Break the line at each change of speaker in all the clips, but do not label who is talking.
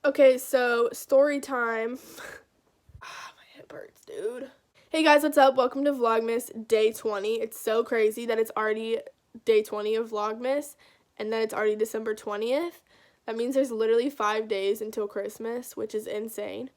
Okay, so story time. My hip hurts, dude. Hey guys, what's up? Welcome to Vlogmas Day 20. It's so crazy that it's already Day 20 of Vlogmas, and then it's already December 20th. That means there's literally 5 days until Christmas, which is insane.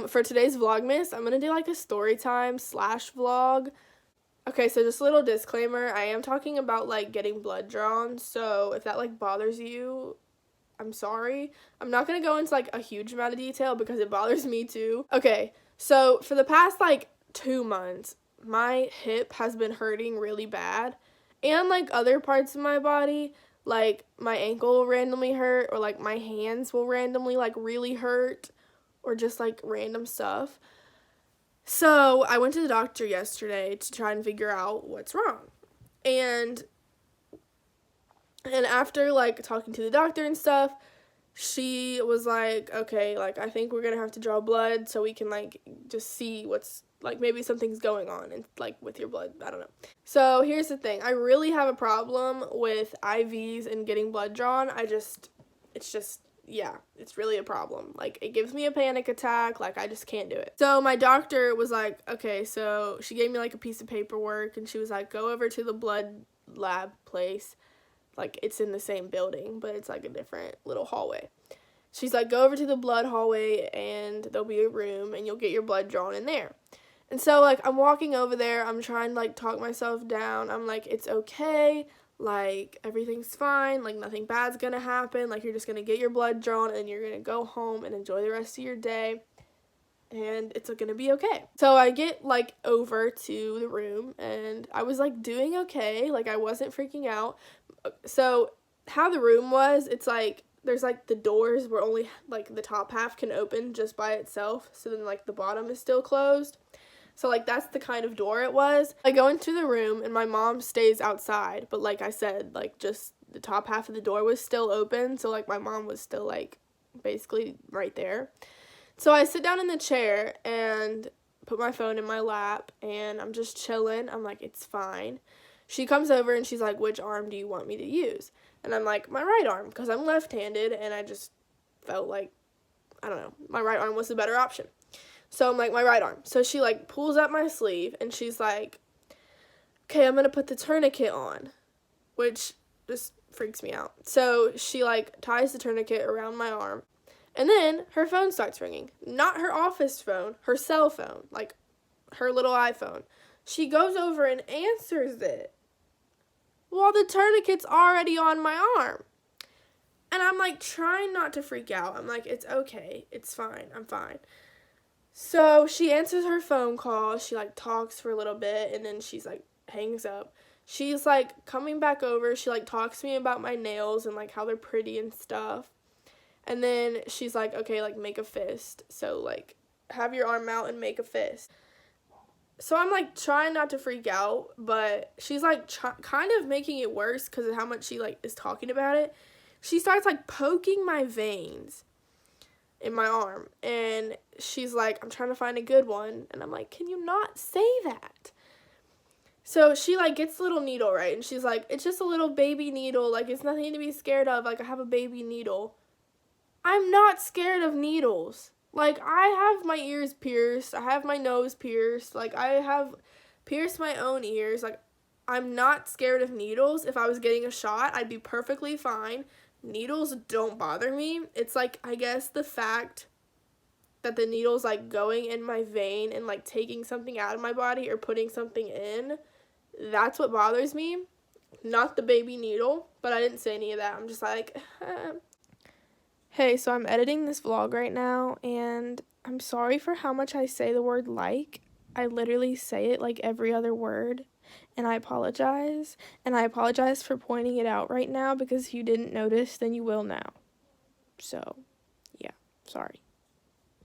For today's Vlogmas, I'm gonna do like a story time / vlog. Okay, so just a little disclaimer, I am talking about like getting blood drawn, so if that like bothers you, I'm sorry. I'm not gonna go into like a huge amount of detail because it bothers me too. Okay, so for the past like 2 months, my hip has been hurting really bad, and like other parts of my body, like my ankle will randomly hurt, or like my hands will randomly like really hurt, or just like random stuff. So I went to the doctor yesterday to try and figure out what's wrong. And after like talking to the doctor and stuff, she was like, okay, like I think we're gonna have to draw blood so we can like just see what's like maybe something's going on and like with your blood. I don't know. So here's the thing. I really have a problem with IVs and getting blood drawn. It's really a problem. Like, it gives me a panic attack. Like, I just can't do it. So my doctor was like, okay, so she gave me like a piece of paperwork and she was like, go over to the blood lab place. Like, it's in the same building, but it's like a different little hallway. She's like, go over to the blood hallway and there'll be a room and you'll get your blood drawn in there. And so, like, I'm walking over there. I'm trying to, like, talk myself down. I'm like, it's okay. Like, everything's fine. Like, nothing bad's gonna happen. Like, you're just gonna get your blood drawn and you're gonna go home and enjoy the rest of your day. And it's gonna be okay. So I get, like, over to the room and I was, like, doing okay. Like, I wasn't freaking out. So how the room was, it's, like, there's, like, the doors where only, like, the top half can open just by itself. So then, like, the bottom is still closed. So, like, that's the kind of door it was. I go into the room, and my mom stays outside. But, like I said, like, just the top half of the door was still open. So, like, my mom was still, like, basically right there. So, I sit down in the chair and put my phone in my lap, and I'm just chilling. I'm like, it's fine. She comes over, and she's like, which arm do you want me to use? And I'm like, my right arm, because I'm left-handed, and I just felt like, I don't know, my right arm was the better option. So I'm like, my right arm. So she, like, pulls up my sleeve, and she's like, okay, I'm going to put the tourniquet on, which just freaks me out. So she, like, ties the tourniquet around my arm, and then her phone starts ringing. Not her office phone, her cell phone, like, her little iPhone. She goes over and answers it while the tourniquet's already on my arm. And I'm, like, trying not to freak out. I'm like, it's okay. It's fine. I'm fine. So she answers her phone call, she, like, talks for a little bit, and then she's, like, hangs up. She's, like, coming back over, she, like, talks to me about my nails and, like, how they're pretty and stuff. And then she's like, okay, like, make a fist. So, like, have your arm out and make a fist. So I'm, like, trying not to freak out, but she's, like, kind of making it worse because of how much she, like, is talking about it. She starts, like, poking my veins in my arm, and she's like, I'm trying to find a good one, and I'm like, can you not say that? So she, like, gets the little needle, right, and she's like, it's just a little baby needle, like, it's nothing to be scared of, like, I have a baby needle. I'm not scared of needles. Like, I have my ears pierced, I have my nose pierced, like, I have pierced my own ears, like, I'm not scared of needles. If I was getting a shot, I'd be perfectly fine. Needles don't bother me. It's, like, I guess the fact that the needle's, like, going in my vein and, like, taking something out of my body or putting something in, that's what bothers me. Not the baby needle, but I didn't say any of that. I'm just like, Hey, so I'm editing this vlog right now, and I'm sorry for how much I say the word like. I literally say it like every other word. And I apologize for pointing it out right now, because if you didn't notice, then you will now. So, yeah, sorry.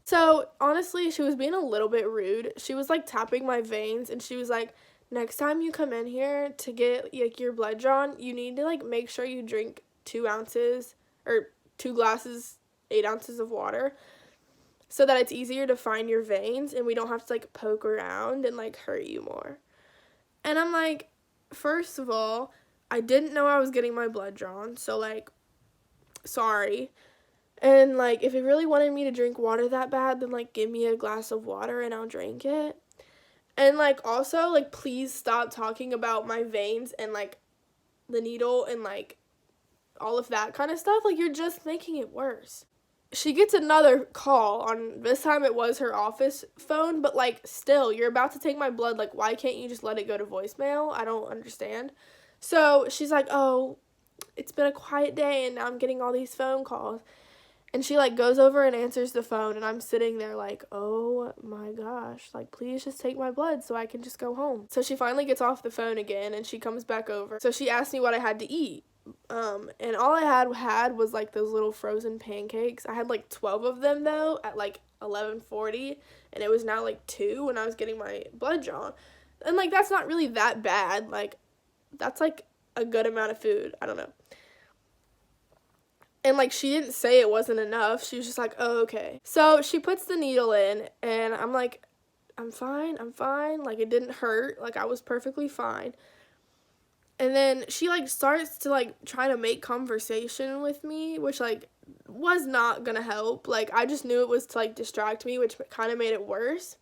So, honestly, she was being a little bit rude. She was, like, tapping my veins, and she was like, next time you come in here to get, like, your blood drawn, you need to, like, make sure you drink 2 ounces, or 2 glasses, 8 ounces of water, so that it's easier to find your veins, and we don't have to, like, poke around and, like, hurt you more. And I'm like, first of all, I didn't know I was getting my blood drawn, so, like, sorry. And, like, if it really wanted me to drink water that bad, then, like, give me a glass of water and I'll drink it. And, like, also, like, please stop talking about my veins and, like, the needle and, like, all of that kind of stuff. Like, you're just making it worse. She gets another call on, this time it was her office phone, but, like, still, you're about to take my blood. Like, why can't you just let it go to voicemail? I don't understand. So she's like, oh, it's been a quiet day and now I'm getting all these phone calls. And she, like, goes over and answers the phone, and I'm sitting there like, oh, my gosh. Like, please just take my blood so I can just go home. So she finally gets off the phone again, and she comes back over. So she asked me what I had to eat. And all I had was, like, those little frozen pancakes. I had, like, 12 of them, though, at, like, 11:40, and it was now, like, 2 when I was getting my blood drawn. And, like, that's not really that bad. Like, that's, like, a good amount of food. I don't know. And, like, she didn't say it wasn't enough. She was just like, oh, okay. So she puts the needle in, and I'm like, I'm fine. Like, it didn't hurt. Like, I was perfectly fine. And then she, like, starts to, like, try to make conversation with me, which, like, was not gonna help. Like, I just knew it was to, like, distract me, which kind of made it worse.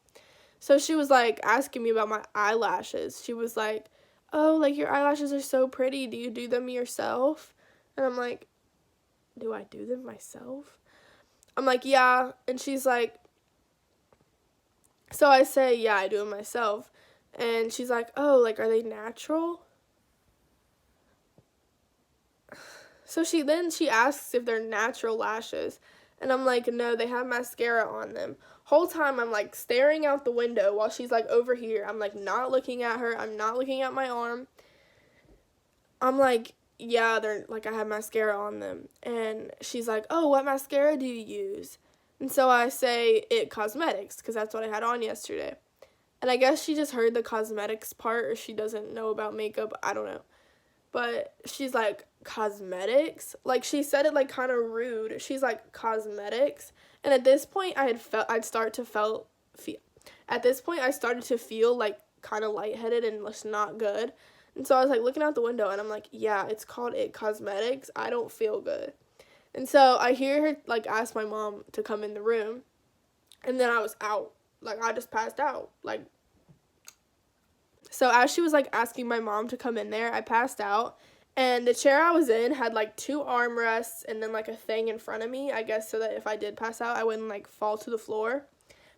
So she was, like, asking me about my eyelashes. She was like, oh, like, your eyelashes are so pretty. Do you do them yourself? And I'm like, do I do them myself? I'm like, yeah. And she's like, so I say, yeah, I do them myself. And she's like, oh, like, are they natural? So she asks if they're natural lashes. And I'm like, no, they have mascara on them. Whole time I'm, like, staring out the window while she's, like, over here. I'm, like, not looking at her. I'm not looking at my arm. I'm like, yeah, they're, like, I have mascara on them. And she's like, oh, what mascara do you use? And so I say, It Cosmetics, because that's what I had on yesterday. And I guess she just heard the cosmetics part, or she doesn't know about makeup. I don't know. But she's like, cosmetics? Like, she said it, like, kind of rude. She's like, cosmetics? And at this point, I started to feel, like, kind of lightheaded and just not good. And so I was, like, looking out the window, and I'm like, yeah, it's called It Cosmetics. I don't feel good. And so I hear her, like, ask my mom to come in the room, and then I was out. Like, I just passed out. Like, so as she was, like, asking my mom to come in there, I passed out, and the chair I was in had, like, 2 armrests and then, like, a thing in front of me, I guess, so that if I did pass out, I wouldn't, like, fall to the floor.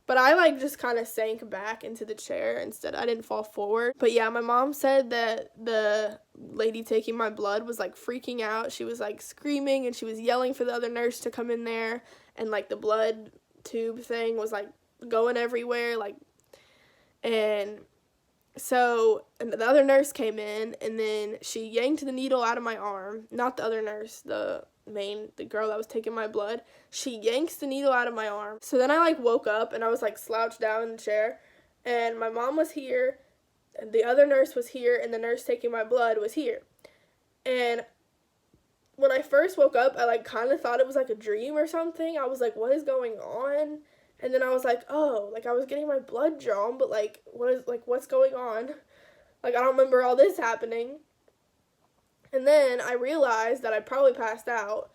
But I, like, just kind of sank back into the chair instead. I didn't fall forward. But, yeah, my mom said that the lady taking my blood was, like, freaking out. She was, like, screaming, and she was yelling for the other nurse to come in there. And, like, the blood tube thing was, like, going everywhere. Like, and so the other nurse came in, and then she yanked the needle out of my arm. Not the other nurse, the girl that was taking my blood. She yanks the needle out of my arm. So then I, like, woke up, and I was, like, slouched down in the chair, and my mom was here, and the other nurse was here, and the nurse taking my blood was here. And when I first woke up, I, like, kind of thought it was, like, a dream or something. I was like, what is going on? And then I was like, oh, like, I was getting my blood drawn, but, like, what's going on? Like, I don't remember all this happening. And then I realized that I probably passed out.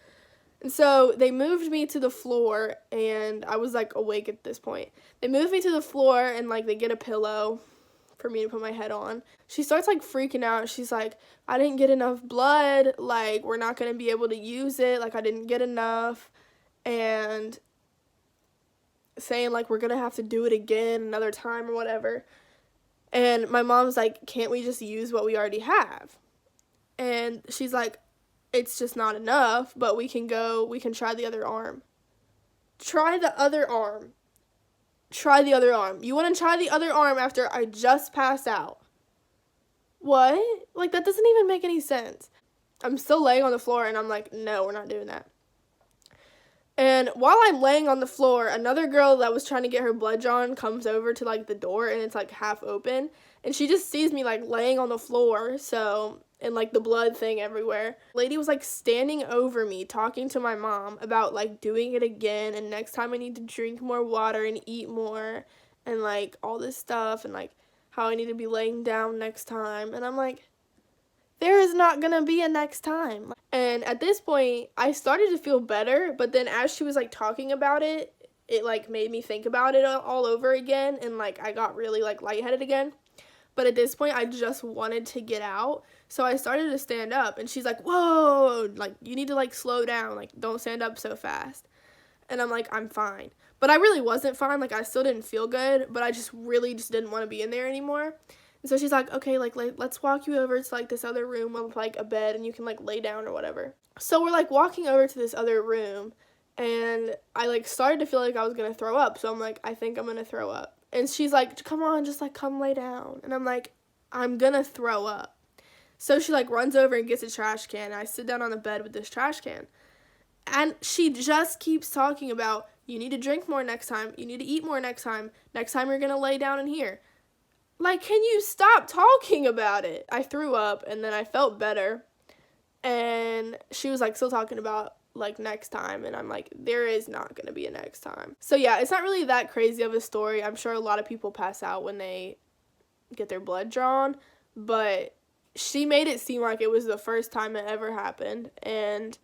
And so they moved me to the floor, and I was, like, awake at this point. They moved me to the floor, and, like, they get a pillow for me to put my head on. She starts, like, freaking out. She's like, I didn't get enough blood. Like, we're not going to be able to use it. Like, I didn't get enough. And saying, like, we're going to have to do it again another time or whatever. And my mom's like, can't we just use what we already have? And she's like, it's just not enough, but we can try the other arm. Try the other arm. Try the other arm. You want to try the other arm after I just passed out? What? Like, that doesn't even make any sense. I'm still laying on the floor, and I'm like, no, we're not doing that. And while I'm laying on the floor, another girl that was trying to get her blood drawn comes over to, like, the door, and it's, like, half open. And she just sees me, like, laying on the floor, and, like, the blood thing everywhere. Lady was, like, standing over me, talking to my mom about, like, doing it again, and next time I need to drink more water and eat more, and, like, all this stuff, and, like, how I need to be laying down next time. And I'm like, there is not gonna be a next time. And at this point, I started to feel better, but then as she was like talking about it, it like made me think about it all over again, and like I got really like lightheaded again. But at this point, I just wanted to get out, so I started to stand up, and she's like, whoa, like you need to like slow down, like don't stand up so fast. And I'm like, I'm fine. But I really wasn't fine, like I still didn't feel good, but I just really just didn't want to be in there anymore. And so she's like, okay, like let's walk you over to like this other room with like a bed and you can like lay down or whatever. So we're like walking over to this other room, and I like started to feel like I was gonna throw up. So I'm like, I think I'm gonna throw up. And she's like, come on, just like come lay down. And I'm like, I'm gonna throw up. So she like runs over and gets a trash can, and I sit down on the bed with this trash can. And she just keeps talking about, you need to drink more next time, you need to eat more next time you're gonna lay down in here. Like, can you stop talking about it? I threw up, and then I felt better, and she was like still talking about like next time, and I'm like, there is not gonna be a next time. So yeah, it's not really that crazy of a story. I'm sure a lot of people pass out when they get their blood drawn, but she made it seem like it was the first time it ever happened, and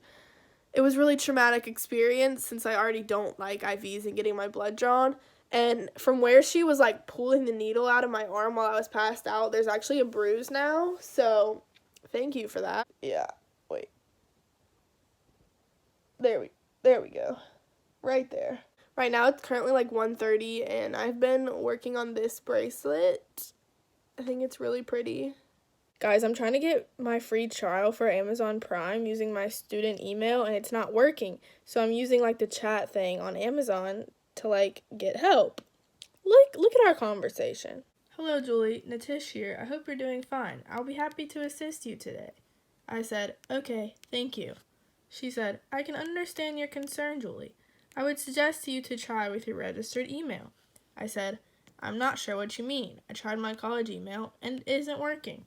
it was really traumatic experience since I already don't like IVs and getting my blood drawn. And from where she was like pulling the needle out of my arm while I was passed out, there's actually a bruise now. So thank you for that. Yeah, wait. There we go. Right there. Right now it's currently like 1:30, and I've been working on this bracelet. I think it's really pretty. Guys, I'm trying to get my free trial for Amazon Prime using my student email, and it's not working. So I'm using like the chat thing on Amazon to like get help. Look at our conversation. Hello, Julie. Natish here. I hope you're doing fine. I'll be happy to assist you today. I said, okay, thank you. She said, I can understand your concern, Julie. I would suggest to you to try with your registered email. I said, I'm not sure what you mean. I tried my college email and it isn't working.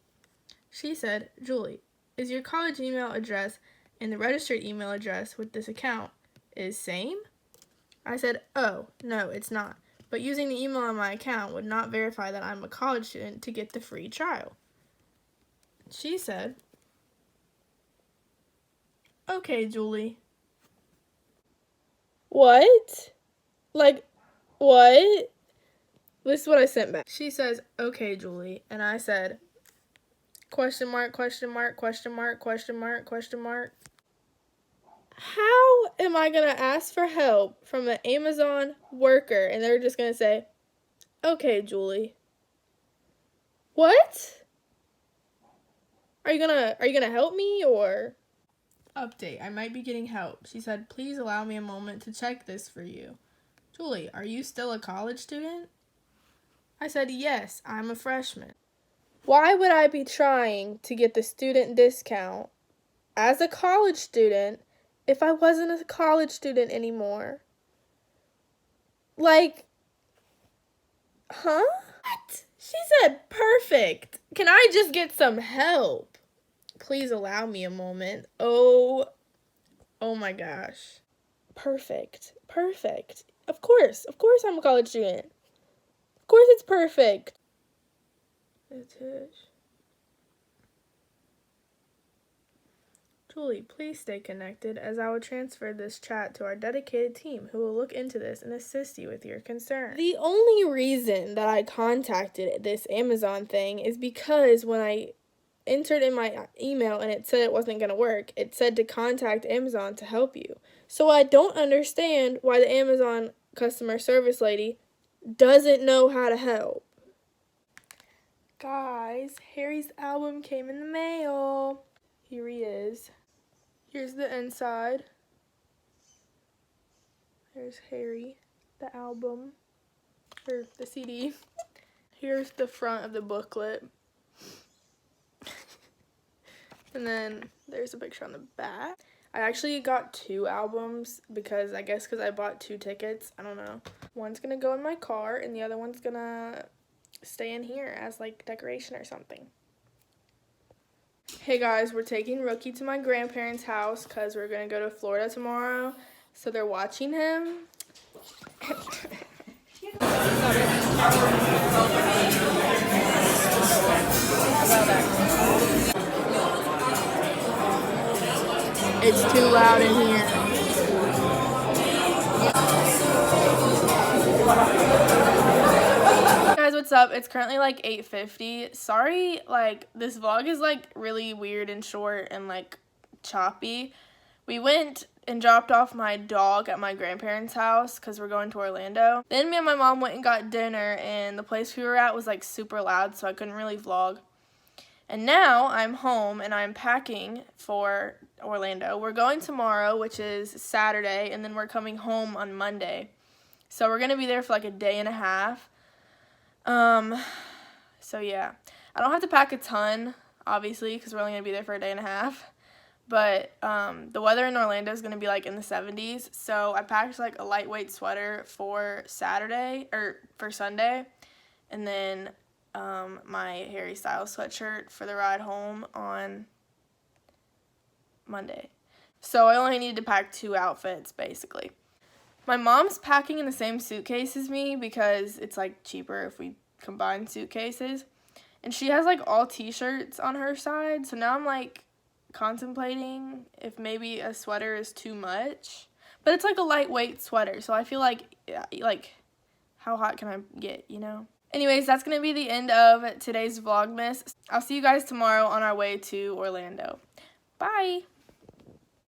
She said, Julie, is your college email address and the registered email address with this account is same? I said, oh, no, it's not. But using the email on my account would not verify that I'm a college student to get the free trial. She said, okay, Julie. What? Like, what? This is what I sent back. She says, okay, Julie. And I said, question mark, question mark, question mark, question mark, question mark. How am I going to ask for help from an Amazon worker and they're just going to say, okay, Julie? What? Are you going to help me or? Update, I might be getting help. She said, please allow me a moment to check this for you. Julie, are you still a college student? I said, yes, I'm a freshman. Why would I be trying to get the student discount as a college student if I wasn't a college student anymore? Like, huh? What? She said, perfect. Can I just get some help? Please allow me a moment. Oh my gosh. Perfect. Perfect. Of course I'm a college student. Of course it's perfect. Julie, please stay connected as I will transfer this chat to our dedicated team who will look into this and assist you with your concern. The only reason that I contacted this Amazon thing is because when I entered in my email and it said it wasn't going to work, it said to contact Amazon to help you. So I don't understand why the Amazon customer service lady doesn't know how to help. Guys, Harry's album came in the mail. Here he is. Here's the inside. There's Harry, the album, or the CD. Here's the front of the booklet. And then there's a picture on the back. I actually got 2 albums because I bought 2 tickets. I don't know. One's gonna go in my car and the other one's gonna stay in here as like decoration or something. Hey guys, we're taking Rookie to my grandparents' house because we're gonna go to Florida tomorrow. So they're watching him. It's too loud in here. Guys, what's up? It's currently like 8:50. Sorry, like this vlog is like really weird and short and like choppy. We went and dropped off my dog at my grandparents' house because we're going to Orlando. Then me and my mom went and got dinner, and the place we were at was like super loud, so I couldn't really vlog. And now I'm home and I'm packing for Orlando. We're going tomorrow, which is Saturday, and then we're coming home on Monday. So we're going to be there for like a day and a half. So yeah, I don't have to pack a ton, obviously, because we're only going to be there for a day and a half. But the weather in Orlando is going to be like in the 70s. So I packed like a lightweight sweater for Sunday. And then my Harry Styles sweatshirt for the ride home on Monday. So I only need to pack 2 outfits, basically. My mom's packing in the same suitcase as me because it's like cheaper if we combine suitcases. And she has like all t-shirts on her side. So now I'm like contemplating if maybe a sweater is too much, but it's like a lightweight sweater, so I feel like how hot can I get, you know? Anyways, that's gonna be the end of today's Vlogmas. I'll see you guys tomorrow on our way to Orlando. Bye.